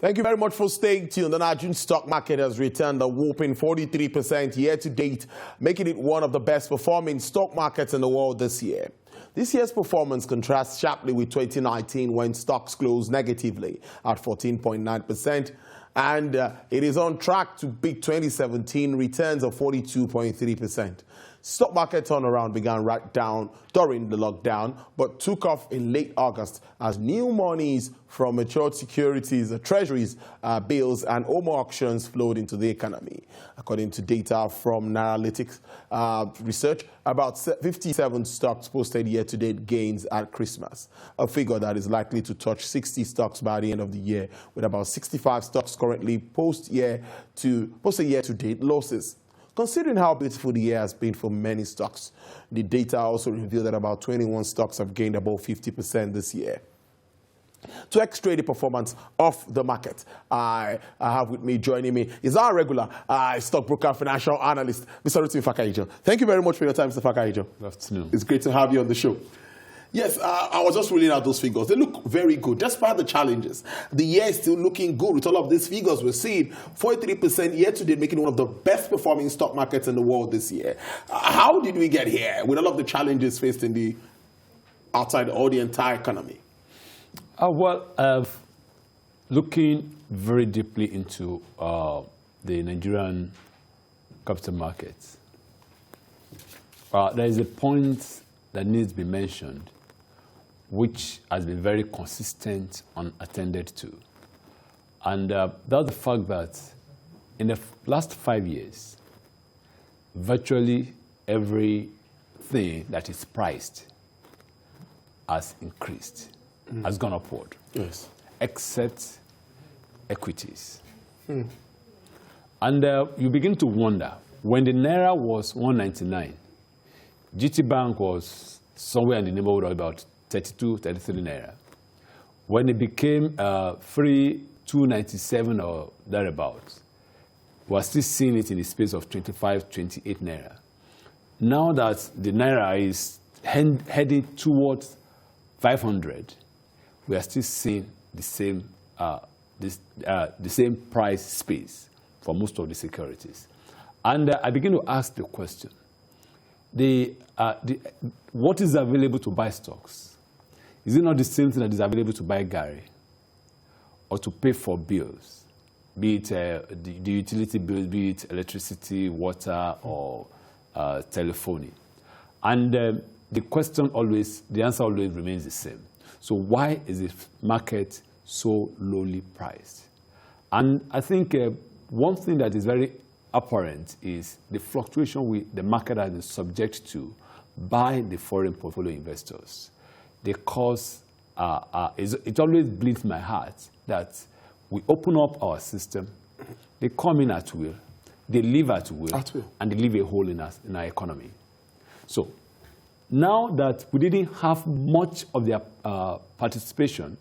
Thank you very much for staying tuned. The Nigerian stock market has returned a whopping 43% year-to-date, making it one of the best performing stock markets in the world this year. This year's performance contrasts sharply with 2019 when stocks closed negatively at 14.9%, and it is on track to beat 2017 returns of 42.3%. Stock market turnaround began right down during the lockdown, but took off in late August as new monies from matured securities, treasuries, bills, and home auctions flowed into the economy. According to data from Nairalytics research, about 57 stocks posted year-to-date gains at Christmas, a figure that is likely to touch 60 stocks by the end of the year, with about 65 stocks currently posted year-to-date losses. Considering how beautiful the year has been for many stocks, the data also revealed that about 21 stocks have gained above 50% this year. To x-ray the performance of the market, I have with me, joining me, is our regular stockbroker financial analyst, Mr. Rotimi Fakaijo. Thank you very much for your time, Mr. Fakaijo. Good afternoon. It's great to have you on the show. Yes, I was just rolling out those figures. They look very good, despite the challenges. The year is still looking good with all of these figures we're seeing. 43% year-to-date, making one of the best performing stock markets in the world this year. How did we get here with all of the challenges faced in the outside or the entire economy? Looking very deeply into the Nigerian capital markets, there is a point that needs to be mentioned, which has been very consistent and attended to. And that's the fact that in the last 5 years, virtually everything that is priced has increased, has gone upward, yes, except equities. And you begin to wonder, when the Naira was 199, GT Bank was somewhere in the neighborhood of about 32, 33 Naira. When it became 297 or thereabouts, we're still seeing it in the space of 25, 28 Naira. Now that the Naira is heading towards 500, we are still seeing the same, the same price space for most of the securities. And I begin to ask the question, what is available to buy stocks? Is it not the same thing that is available to buy Gary or to pay for bills, be it the utility bills, be it electricity, water, or telephony? And the answer always remains the same. So why is the market so lowly priced? And I think one thing that is very apparent is the fluctuation the market has been subject to by the foreign portfolio investors. They cause, it always bleeds my heart that we open up our system, they come in at will, they leave at will, and they leave a hole in our economy. So now that we didn't have much of their participation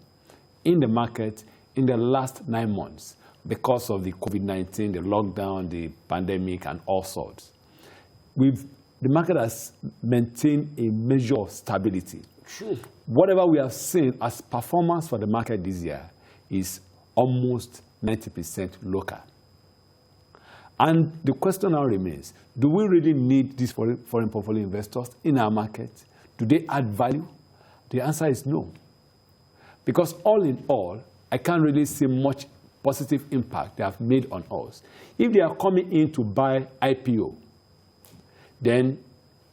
in the market in the last 9 months, because of the COVID-19, the lockdown, the pandemic, and all sorts, the market has maintained a measure of stability. True. Whatever we have seen as performance for the market this year is almost 90% local. And the question now remains, do we really need these foreign portfolio investors in our market? Do they add value? The answer is no. Because all in all, I can't really see much positive impact they have made on us. If they are coming in to buy IPO, then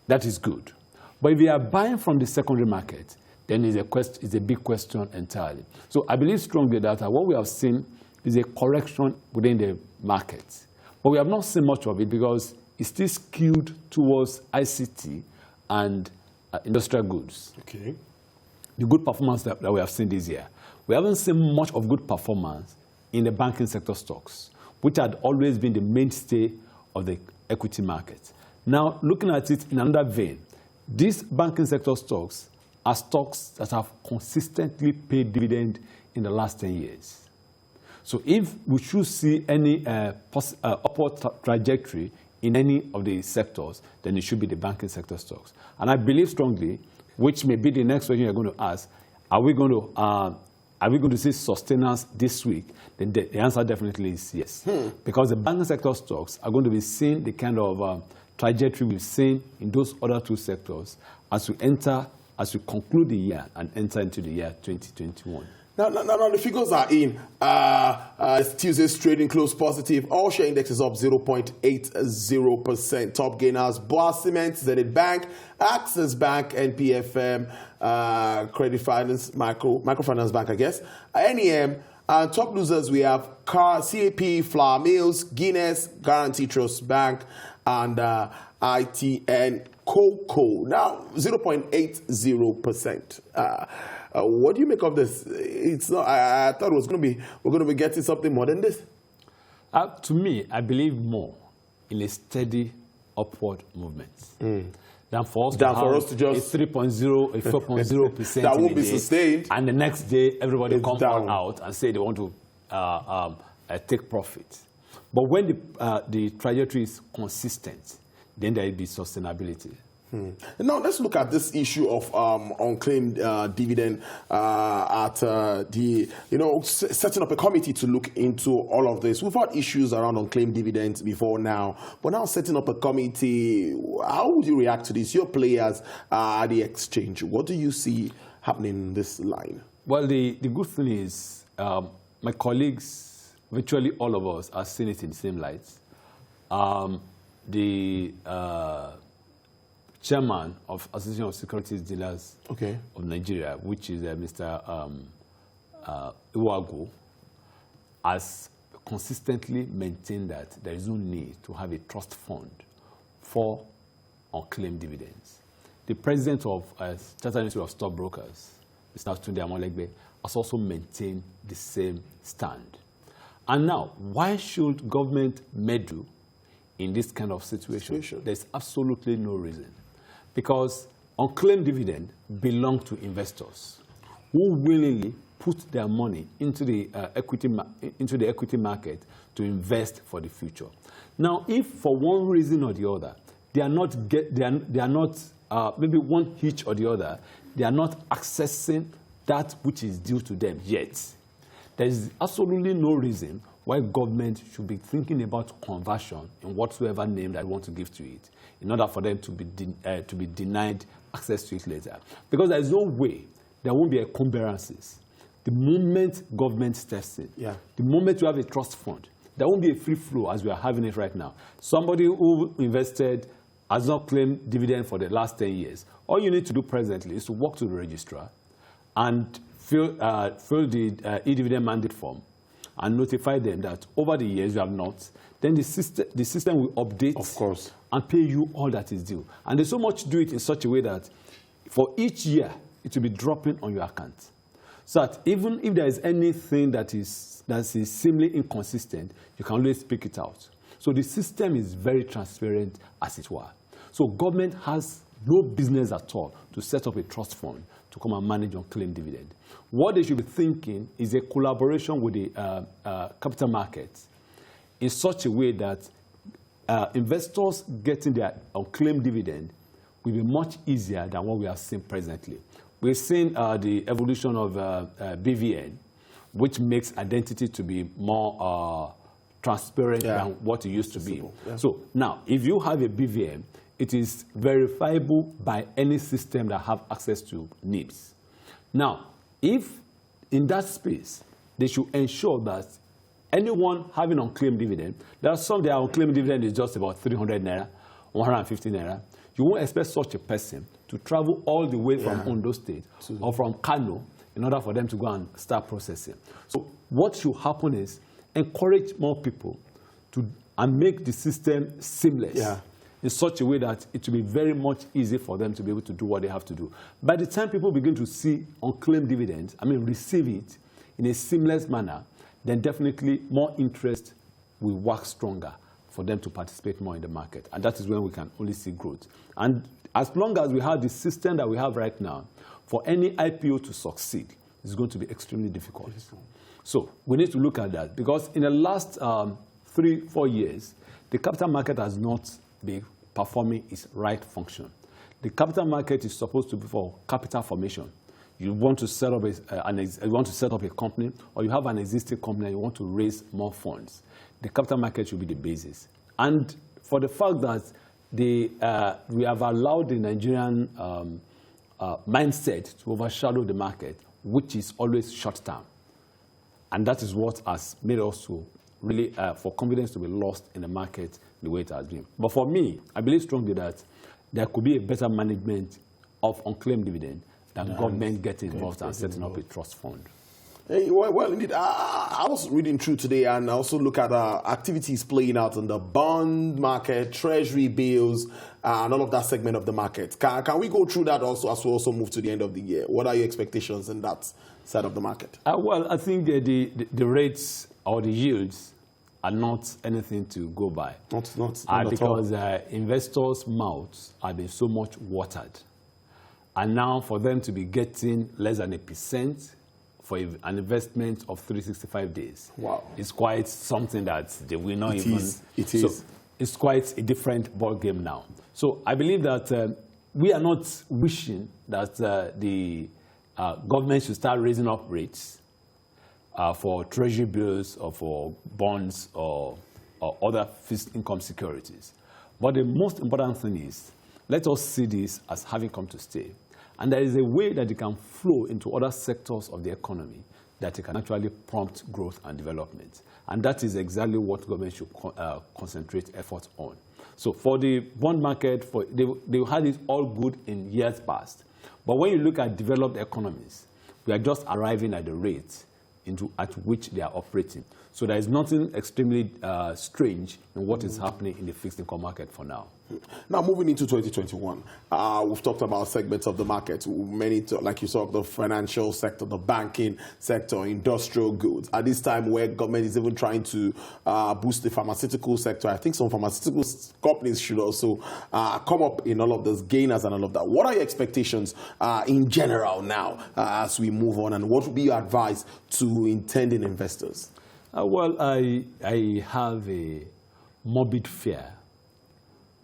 that is good. But if they are buying from the secondary market, then it's a big question entirely. So I believe strongly that what we have seen is a correction within the market. But we have not seen much of it because it's still skewed towards ICT and industrial goods. Okay. The good performance that we have seen this year. We haven't seen much of good performance in the banking sector stocks, which had always been the mainstay of the equity market. Now, looking at it in another vein, these banking sector stocks are stocks that have consistently paid dividend in the last 10 years. So if we should see any upward trajectory in any of the sectors, then it should be the banking sector stocks. And I believe strongly, which may be the next question you're going to ask, are we going to are we going to see sustenance this week? Then the answer definitely is yes. Because the banking sector stocks are going to be seeing the kind of trajectory we've seen in those other two sectors as we conclude the year and enter into the year 2021. Now, the figures are in. Tuesday's trading close positive. All share index is up 0.80%. Top gainers: Boa Cement, Zenith Bank, Access Bank, NPFM, Credit Finance, Microfinance Bank, I guess, NEM. Top losers, we have CAP, Flour Mills, Guinness, Guarantee Trust Bank, and ITN Cocoa. Now, 0.80%. What do you make of this? It's not. I thought it was going to be. We're going to be getting something more than this. To me, I believe more in a steady upward movement than for us to just a 3.0, a 4.0% that won't be sustained. And the next day, everybody comes out and say they want to take profit. But when the trajectory is consistent, then there will be sustainability. Now let's look at this issue of unclaimed dividend at setting up a committee to look into all of this. We've had issues around unclaimed dividends before now, but now setting up a committee, how would you react to this? Your players at the exchange, what do you see happening in this line? Well, the good thing is my colleagues, virtually all of us, are seeing it in the same light. Chairman of Association of Securities Dealers of Nigeria, which is Mr. Iwago, has consistently maintained that there is no need to have a trust fund for unclaimed dividends. The president of Chartered Institute of Stockbrokers, Mr. Tunde Amolegbe, has also maintained the same stand. And now, why should government meddle in this kind of situation? There's absolutely no reason. Because unclaimed dividend belong to investors who willingly put their money into the equity market to invest for the future. Now, if for one reason or the other they are not maybe one hitch or the other, they are not accessing that which is due to them yet, there is absolutely no reason why government should be thinking about conversion in whatsoever name that I want to give to it, in order for them to be denied access to it later. Because there is no way there won't be encumbrances. The moment government steps in, the moment you have a trust fund, there won't be a free flow as we are having it right now. Somebody who invested has not claimed dividend for the last 10 years. All you need to do presently is to walk to the registrar and fill the e-dividend mandate form and notify them that over the years you have not, then the system will update, of course, and pay you all that is due. And they so much do it in such a way that for each year it will be dropping on your account. So that even if there is anything that is seemingly inconsistent, you can always pick it out. So the system is very transparent, as it were. So government has no business at all to set up a trust fund to come and manage unclaimed dividend. What they should be thinking is a collaboration with the capital markets in such a way that investors getting their unclaimed dividend will be much easier than what we are seeing presently. We've seen the evolution of BVN, which makes identity to be more transparent than what it used to be. So now, if you have a BVN, it is verifiable by any system that have access to NIBS. Now, if in that space, they should ensure that anyone having unclaimed dividend, there are some that unclaimed dividend is just about 300 naira, 150 naira. You won't expect such a person to travel all the way from Ondo State or from Kano in order for them to go and start processing. So what should happen is encourage more people and make the system seamless in such a way that it will be very much easy for them to be able to do what they have to do. By the time people begin to see unclaimed dividends, receive it in a seamless manner, then definitely more interest will work stronger for them to participate more in the market. And that is when we can only see growth. And as long as we have the system that we have right now, for any IPO to succeed, it's going to be extremely difficult. So we need to look at that, because in the last 3-4 years, the capital market has not been performing its right function. The capital market is supposed to be for capital formation. you want to set up a company, or you have an existing company and you want to raise more funds, the capital market should be the basis. And for the fact that we have allowed the Nigerian mindset to overshadow the market, which is always short-term. And that is what has made us to really, for confidence to be lost in the market the way it has been. But for me, I believe strongly that there could be a better management of unclaimed dividend than government getting involved and setting up a trust fund. Hey, well, indeed. I was reading through today and I also look at activities playing out in the bond market, treasury bills, and all of that segment of the market. Can we go through that also as we also move to the end of the year? What are your expectations in that side of the market? Well, I think the rates or the yields are not anything to go by. Not because investors' mouths have been so much watered. And now for them to be getting less than 1% for an investment of 365 days, wow, is quite something that they will not It is. So it's quite a different ball game now. So I believe that we are not wishing that the government should start raising up rates for treasury bills or for bonds or other fixed income securities. But the most important thing is, let us see this as having come to stay. And there is a way that it can flow into other sectors of the economy that it can actually prompt growth and development. And that is exactly what government should concentrate efforts on. So for the bond market, they had it all good in years past. But when you look at developed economies, we are just arriving at the rate at which they are operating. So there is nothing extremely strange in what is happening in the fixed income market for now. Now, moving into 2021, we've talked about segments of the market. Many, like you saw, the financial sector, the banking sector, industrial goods. At this time where government is even trying to boost the pharmaceutical sector, I think some pharmaceutical companies should also come up in all of those gainers and all of that. What are your expectations in general now as we move on, and what would be your advice to intending investors? Well, I have a morbid fear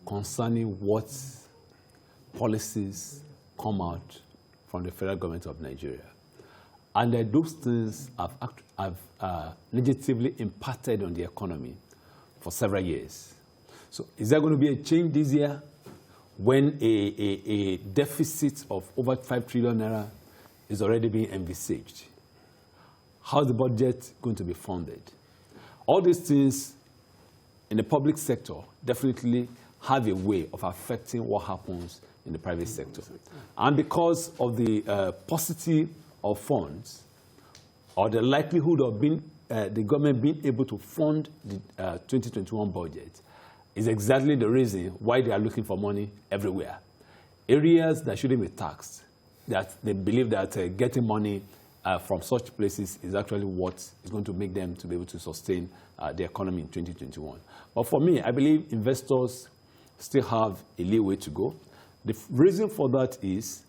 concerning what policies come out from the federal government of Nigeria. And those things have negatively impacted on the economy for several years. So is there going to be a change this year when a deficit of over 5 trillion naira is already being envisaged? How is the budget going to be funded? All these things in the public sector definitely have a way of affecting what happens in the private sector. And because of the paucity of funds, or the likelihood of the government being able to fund the 2021 budget, is exactly the reason why they are looking for money everywhere. Areas that shouldn't be taxed, that they believe that getting money from such places is actually what is going to make them to be able to sustain the economy in 2021. But for me, I believe investors still have a leeway to go. The reason for that is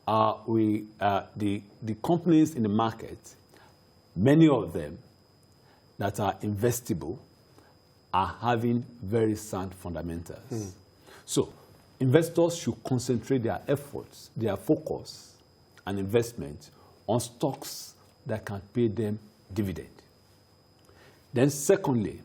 the companies in the market, many of them that are investable, are having very sound fundamentals. So investors should concentrate their efforts, their focus and investment on stocks that can pay them dividend. Then secondly,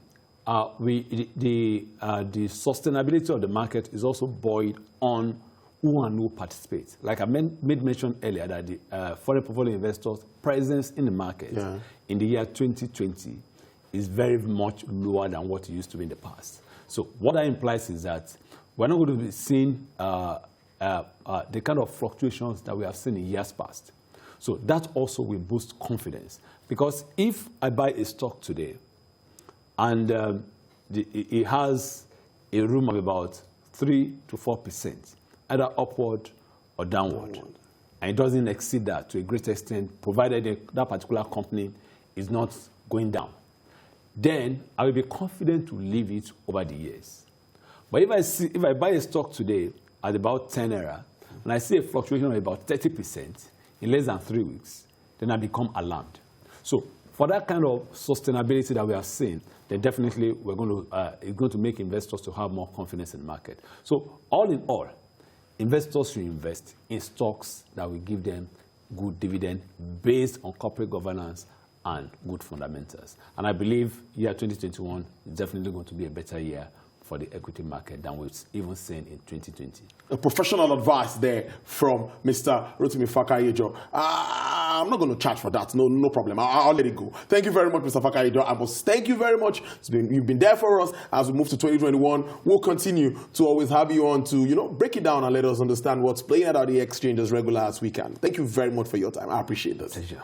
the sustainability of the market is also buoyed on who and who participates. Like I made mention earlier that the foreign portfolio investors' presence in the market in the year 2020 is very much lower than what it used to be in the past. So what that implies is that we're not going to be seeing the kind of fluctuations that we have seen in years past. So that also will boost confidence. Because if I buy a stock today and it has a room of about 3 to 4%, either upward or downward, and it doesn't exceed that to a great extent, provided that particular company is not going down, then I will be confident to leave it over the years. But if I buy a stock today at about 10 naira, and I see a fluctuation of about 30% in less than 3 weeks, then I become alarmed. So for that kind of sustainability that we are seeing, then definitely it's going to make investors to have more confidence in the market. So all in all, investors should invest in stocks that will give them good dividend based on corporate governance and good fundamentals. And I believe year 2021 is definitely going to be a better year for the equity market than we've even seen in 2020. A professional advice there from Mr. Rotimi Fakayejo. I'm not going to charge for that. No problem. I'll let it go. Thank you very much, Mr. Fakayejo. I must thank you very much. You've been there for us as we move to 2021. We'll continue to always have you on to, break it down and let us understand what's playing out the exchange as regular as we can. Thank you very much for your time. I appreciate this. Pleasure.